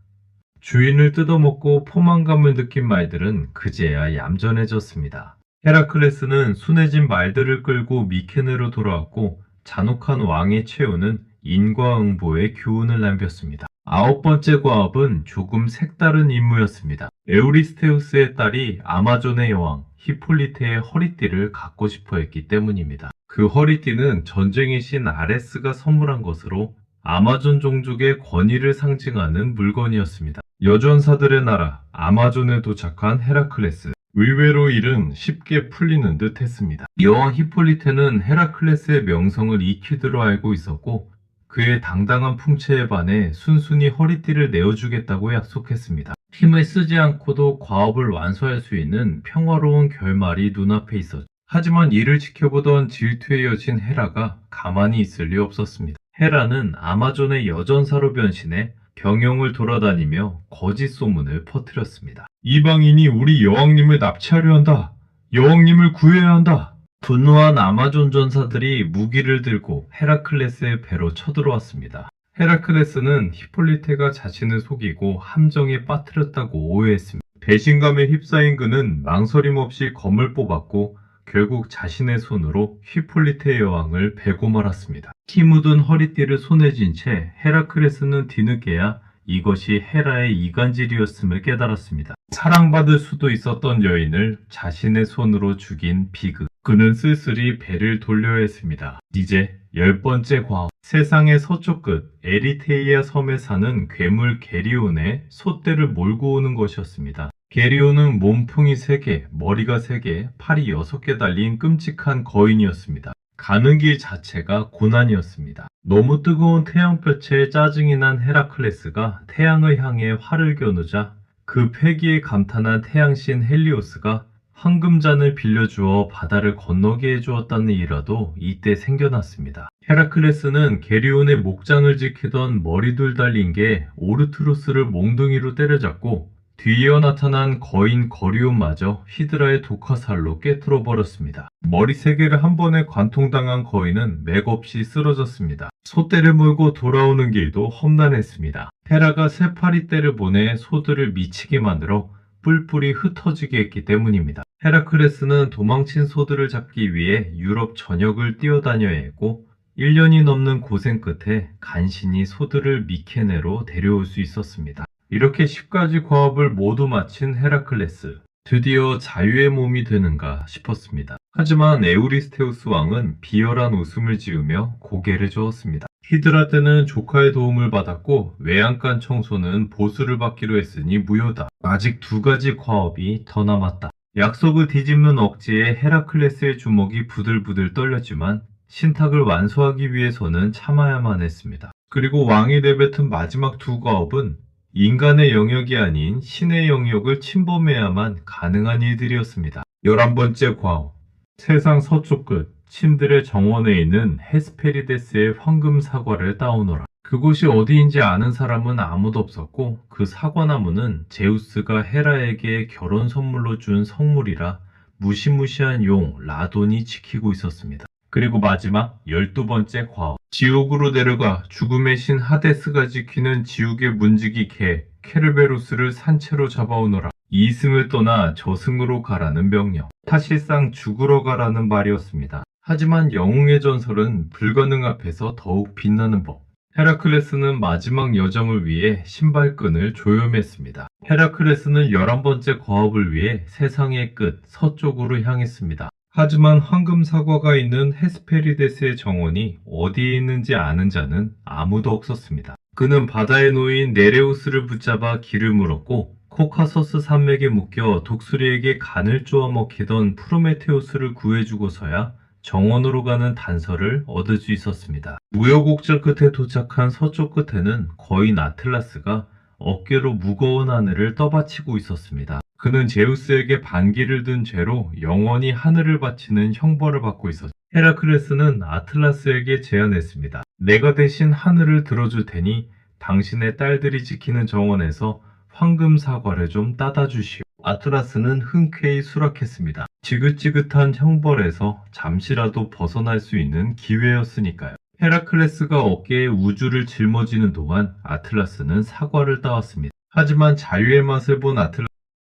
주인을 뜯어먹고 포만감을 느낀 말들은 그제야 얌전해졌습니다. 헤라클레스는 순해진 말들을 끌고 미케네로 돌아왔고 잔혹한 왕의 최후는 인과응보의 교훈을 남겼습니다. 아홉 번째 과업은 조금 색다른 임무였습니다. 에우리스테우스의 딸이 아마존의 여왕 히폴리테의 허리띠를 갖고 싶어 했기 때문입니다. 그 허리띠는 전쟁의 신 아레스가 선물한 것으로 아마존 종족의 권위를 상징하는 물건이었습니다. 여전사들의 나라 아마존에 도착한 헤라클레스. 의외로 일은 쉽게 풀리는 듯 했습니다. 여왕 히폴리테는 헤라클레스의 명성을 익히도록 알고 있었고 그의 당당한 풍채에 반해 순순히 허리띠를 내어주겠다고 약속했습니다. 힘을 쓰지 않고도 과업을 완수할 수 있는 평화로운 결말이 눈앞에 있었죠. 하지만 이를 지켜보던 질투의 여신 헤라가 가만히 있을 리 없었습니다. 헤라는 아마존의 여전사로 변신해 병영을 돌아다니며 거짓 소문을 퍼뜨렸습니다. 이방인이 우리 여왕님을 납치하려 한다. 여왕님을 구해야 한다. 분노한 아마존 전사들이 무기를 들고 헤라클레스의 배로 쳐들어왔습니다. 헤라클레스는 히폴리테가 자신을 속이고 함정에 빠뜨렸다고 오해했습니다. 배신감에 휩싸인 그는 망설임 없이 검을 뽑았고 결국 자신의 손으로 히폴리테 여왕을 베고 말았습니다. 피 묻은 허리띠를 손에 쥔 채 헤라클레스는 뒤늦게야 이것이 헤라의 이간질이었음을 깨달았습니다. 사랑받을 수도 있었던 여인을 자신의 손으로 죽인 비극. 그는 쓸쓸히 배를 돌려야 했습니다. 이제 10번째 과업. 세상의 서쪽 끝 에리테이아 섬에 사는 괴물 게리온의 소떼를 몰고 오는 것이었습니다. 게리온은 몸통이 3개, 머리가 3개, 팔이 6개 달린 끔찍한 거인이었습니다. 가는 길 자체가 고난이었습니다. 너무 뜨거운 태양볕에 짜증이 난 헤라클레스가 태양을 향해 활을 겨누자 그 패기에 감탄한 태양신 헬리오스가 황금잔을 빌려주어 바다를 건너게 해주었다는 일화도 이때 생겨났습니다. 헤라클레스는 게리온의 목장을 지키던 머리둘 달린 게 오르투루스를 몽둥이로 때려잡고 뒤이어 나타난 거인 거리온마저 히드라의 독화살로 꿰뚫어 버렸습니다. 머리 3개를 한 번에 관통당한 거인은 맥없이 쓰러졌습니다. 소떼를 몰고 돌아오는 길도 험난했습니다. 헤라가 세파리 떼를 보내 소들을 미치게 만들어 뿔뿔이 흩어지게 했기 때문입니다. 헤라클레스는 도망친 소들을 잡기 위해 유럽 전역을 뛰어다녀야 했고 1년이 넘는 고생 끝에 간신히 소들을 미케네로 데려올 수 있었습니다. 이렇게 10가지 과업을 모두 마친 헤라클레스. 드디어 자유의 몸이 되는가 싶었습니다. 하지만 에우리스테우스 왕은 비열한 웃음을 지으며 고개를 저었습니다. 히드라 때는 조카의 도움을 받았고 외양간 청소는 보수를 받기로 했으니 무효다. 아직 2가지 과업이 더 남았다. 약속을 뒤집는 억지에 헤라클레스의 주먹이 부들부들 떨렸지만 신탁을 완수하기 위해서는 참아야만 했습니다. 그리고 왕이 내뱉은 마지막 2과업은 인간의 영역이 아닌 신의 영역을 침범해야만 가능한 일들이었습니다. 11번째 과업. 세상 서쪽 끝 신들의 정원에 있는 헤스페리데스의 황금 사과를 따오너라. 그곳이 어디인지 아는 사람은 아무도 없었고 그 사과나무는 제우스가 헤라에게 결혼 선물로 준 성물이라 무시무시한 용 라돈이 지키고 있었습니다. 그리고 마지막 12번째 과업. 지옥으로 내려가 죽음의 신 하데스가 지키는 지옥의 문지기 개 케르베로스를 산채로 잡아오너라. 이승을 떠나 저승으로 가라는 명령. 사실상 죽으러 가라는 말이었습니다. 하지만 영웅의 전설은 불가능 앞에서 더욱 빛나는 법. 헤라클레스는 마지막 여정을 위해 신발끈을 조여맸습니다. 헤라클레스는 11번째 과업을 위해 세상의 끝 서쪽으로 향했습니다. 하지만 황금 사과가 있는 헤스페리데스의 정원이 어디에 있는지 아는 자는 아무도 없었습니다. 그는 바다에 놓인 네레우스를 붙잡아 길을 물었고 코카서스 산맥에 묶여 독수리에게 간을 쪼아 먹히던 프로메테우스를 구해주고서야 정원으로 가는 단서를 얻을 수 있었습니다. 우여곡절 끝에 도착한 서쪽 끝에는 거인 아틀라스가 어깨로 무거운 하늘을 떠받치고 있었습니다. 그는 제우스에게 반기를 든 죄로 영원히 하늘을 바치는 형벌을 받고 있었습니다. 헤라클레스는 아틀라스에게 제안했습니다. 내가 대신 하늘을 들어줄 테니 당신의 딸들이 지키는 정원에서 황금 사과를 좀 따다 주시오. 아틀라스는 흔쾌히 수락했습니다. 지긋지긋한 형벌에서 잠시라도 벗어날 수 있는 기회였으니까요. 헤라클레스가 어깨에 우주를 짊어지는 동안 아틀라스는 사과를 따왔습니다. 하지만 자유의 맛을 본 아틀라스는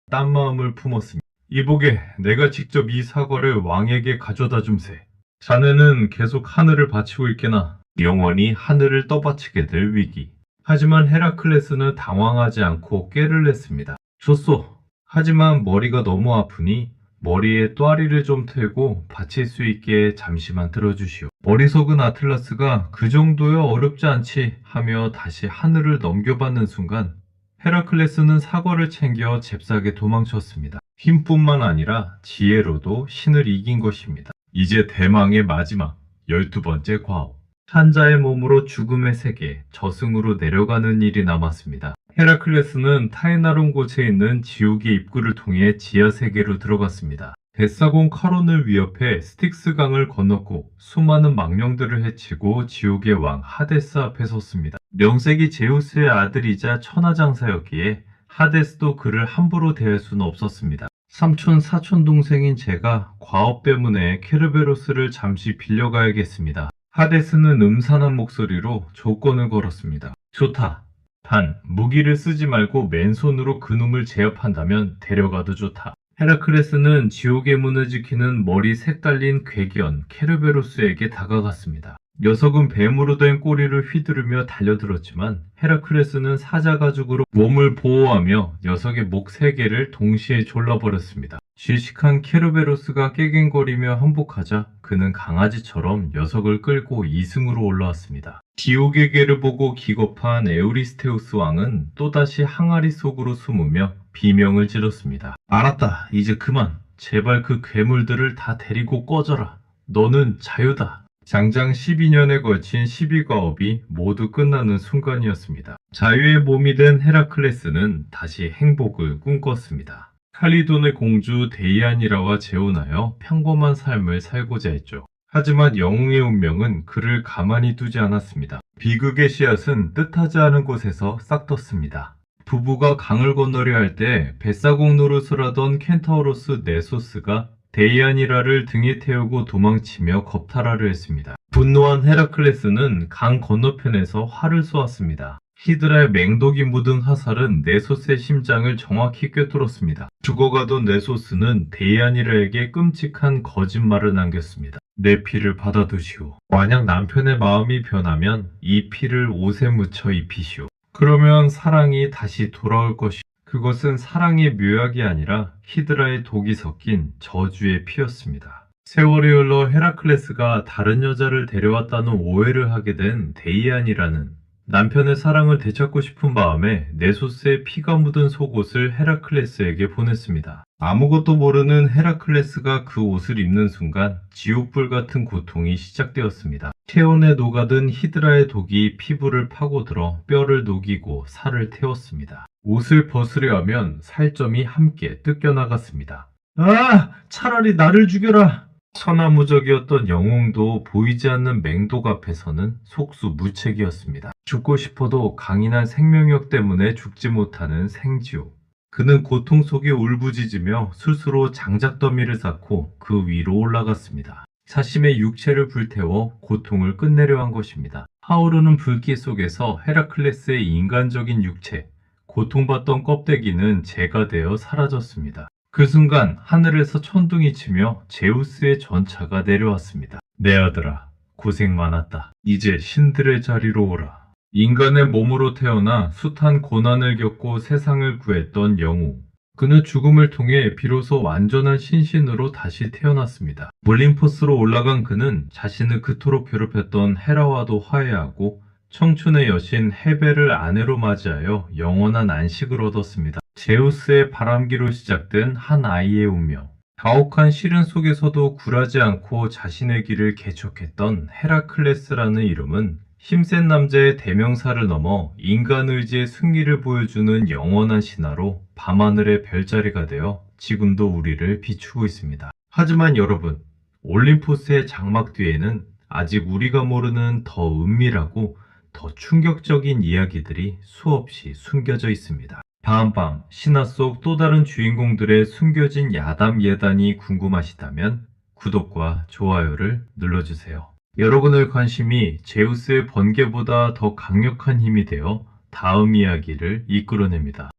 딴 마음을 품었습니다. 이보게, 내가 직접 이 사과를 왕에게 가져다 줌세. 자네는 계속 하늘을 바치고 있게나 영원히 하늘을 떠받치게 될 위기. 하지만 헤라클레스는 당황하지 않고 꾀를 냈습니다. 좋소. 하지만 머리가 너무 아프니 머리에 또아리를 좀 틀고 받칠 수 있게 잠시만 들어주시오. 어리석은 아틀라스가 그 정도야 어렵지 않지 하며 다시 하늘을 넘겨받는 순간 헤라클레스는 사과를 챙겨 잽싸게 도망쳤습니다. 힘뿐만 아니라 지혜로도 신을 이긴 것입니다. 이제 대망의 마지막 12번째 과업. 한자의 몸으로 죽음의 세계, 저승으로 내려가는 일이 남았습니다. 헤라클레스는 타에나론 곳에 있는 지옥의 입구를 통해 지하 세계로 들어갔습니다. 뱃사공 카론을 위협해 스틱스 강을 건넜고 수많은 망령들을 해치고 지옥의 왕 하데스 앞에 섰습니다. 명색이 제우스의 아들이자 천하장사였기에 하데스도 그를 함부로 대할 수는 없었습니다. 삼촌 사촌 동생인 제가 과업 때문에 케르베로스를 잠시 빌려가야겠습니다. 하데스는 음산한 목소리로 조건을 걸었습니다. 좋다. 단 무기를 쓰지 말고 맨손으로 그놈을 제압한다면 데려가도 좋다. 헤라클레스는 지옥의 문을 지키는 머리 색 달린 괴견 케르베로스에게 다가갔습니다. 녀석은 뱀으로 된 꼬리를 휘두르며 달려들었지만 헤라클레스는 사자가죽으로 몸을 보호하며 녀석의 목 3개를 동시에 졸라버렸습니다. 질식한 케르베로스가 깨갱거리며 항복하자 그는 강아지처럼 녀석을 끌고 이승으로 올라왔습니다. 지옥의 개를 보고 기겁한 에우리스테우스 왕은 또다시 항아리 속으로 숨으며 비명을 지렀습니다. 알았다. 이제 그만. 제발 그 괴물들을 다 데리고 꺼져라. 너는 자유다. 장장 12년에 걸친 12과업이 모두 끝나는 순간이었습니다. 자유의 몸이 된 헤라클레스는 다시 행복을 꿈꿨습니다. 칼리돈의 공주 데이아니라와 재혼하여 평범한 삶을 살고자 했죠. 하지만 영웅의 운명은 그를 가만히 두지 않았습니다. 비극의 씨앗은 뜻하지 않은 곳에서 싹텄습니다. 부부가 강을 건너려 할 때 뱃사공 노릇을 하던 켄타우로스 네소스가 데이아니라를 등에 태우고 도망치며 겁탈하려 했습니다. 분노한 헤라클레스는 강 건너편에서 활을 쏘았습니다. 히드라의 맹독이 묻은 화살은 네소스의 심장을 정확히 꿰뚫었습니다. 죽어가던 네소스는 데이아니라에게 끔찍한 거짓말을 남겼습니다. 내 피를 받아두시오. 만약 남편의 마음이 변하면 이 피를 옷에 묻혀 입히시오. 그러면 사랑이 다시 돌아올 것이오. 그것은 사랑의 묘약이 아니라 히드라의 독이 섞인 저주의 피였습니다. 세월이 흘러 헤라클레스가 다른 여자를 데려왔다는 오해를 하게 된 데이안이라는 남편의 사랑을 되찾고 싶은 마음에 네소스의 피가 묻은 속옷을 헤라클레스에게 보냈습니다. 아무것도 모르는 헤라클레스가 그 옷을 입는 순간 지옥불 같은 고통이 시작되었습니다. 체온에 녹아든 히드라의 독이 피부를 파고들어 뼈를 녹이고 살을 태웠습니다. 옷을 벗으려 하면 살점이 함께 뜯겨나갔습니다. 아! 차라리 나를 죽여라! 천하무적이었던 영웅도 보이지 않는 맹독 앞에서는 속수무책이었습니다. 죽고 싶어도 강인한 생명력 때문에 죽지 못하는 생지옥. 그는 고통 속에 울부짖으며 스스로 장작더미를 쌓고 그 위로 올라갔습니다. 자신의 육체를 불태워 고통을 끝내려 한 것입니다. 타오르는 불길 속에서 헤라클레스의 인간적인 육체, 고통받던 껍데기는 재가 되어 사라졌습니다. 그 순간 하늘에서 천둥이 치며 제우스의 전차가 내려왔습니다. 내 아들아, 고생 많았다. 이제 신들의 자리로 오라. 인간의 몸으로 태어나 숱한 고난을 겪고 세상을 구했던 영웅. 그는 죽음을 통해 비로소 완전한 신신으로 다시 태어났습니다. 올림포스로 올라간 그는 자신을 그토록 괴롭혔던 헤라와도 화해하고 청춘의 여신 헤벨을 아내로 맞이하여 영원한 안식을 얻었습니다. 제우스의 바람기로 시작된 한 아이의 운명. 가혹한 시련 속에서도 굴하지 않고 자신의 길을 개척했던 헤라클레스라는 이름은 힘센 남자의 대명사를 넘어 인간 의지의 승리를 보여주는 영원한 신화로 밤하늘의 별자리가 되어 지금도 우리를 비추고 있습니다. 하지만 여러분, 올림포스의 장막 뒤에는 아직 우리가 모르는 더 은밀하고 더 충격적인 이야기들이 수없이 숨겨져 있습니다. 다음 밤 신화 속 또 다른 주인공들의 숨겨진 야담 예단이 궁금하시다면 구독과 좋아요를 눌러주세요. 여러분의 관심이 제우스의 번개보다 더 강력한 힘이 되어 다음 이야기를 이끌어냅니다.